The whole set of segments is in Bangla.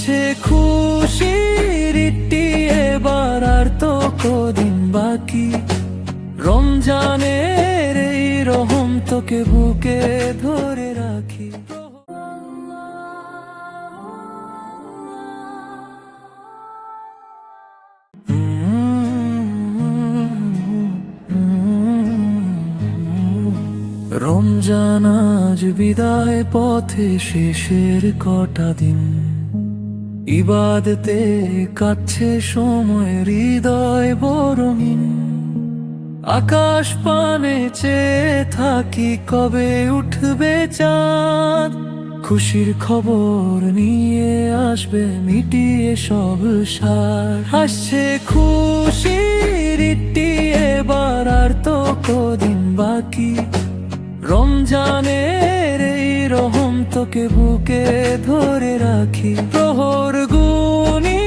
আসছে খুশির ঈদটি এবার, আর তো কদিন বাকি। রমজানের এই রহম তোকে বুকে ধরে রাখি। রমজান আজ বিদায় পথে, শেষের কটা দিন ইবাদতে কাটছে সময়, হৃদয় বরঙিন। আকাশ পানে চেয়ে থাকি কবে উঠবে চাঁদ, খুশির খবর নিয়ে আসবে মিটিয়ে সব সার। আসছে খুশির ঈদটি এবার, আর তো কদিন বাকি। রমজানের এই রহম তোকে বুকে ধরে রাখি। প্রহর গুনি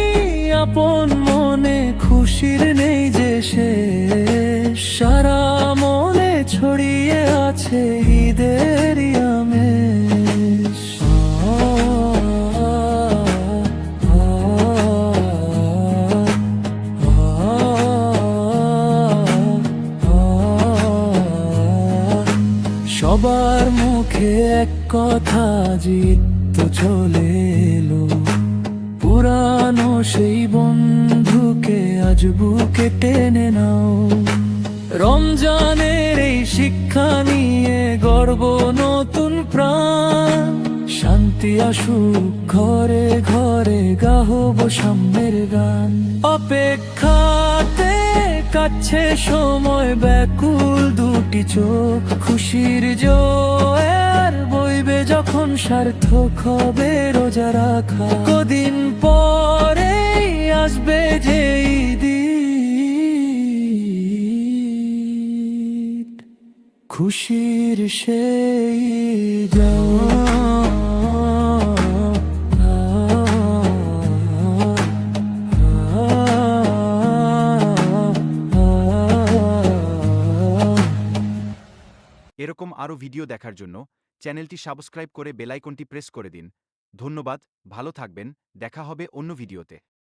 আপন মনে, খুশির নেই যে শেষ। সারা মনে ছড়িয়ে আছে ঈদের আমেজ। সবার মুখে এক কথা, জিত তো চলে এলো। পুরানো সেই বন্ধুকে আজ বুকে টেনে নাও। রমজানের এই শিক্ষা নিয়ে গর্ব নতুন প্রাণ। শান্তি আসুক ঘরে ঘরে, গাহব সামনের গান। অপেক্ষাতে কাটছে সময় ব্যাকুল দুটি চোখ। খুশির জোয়ার বইবে যখন, সার্থক হবে রোজা রাখা। কদিন পরে আসবে যে ঈদ, খুশির সেই এরকম আরও ভিডিও দেখার জন্য চ্যানেলটি সাবস্ক্রাইব করে বেল আইকনটি প্রেস করে দিন। ধন্যবাদ, ভালো থাকবেন, দেখা হবে অন্য ভিডিওতে।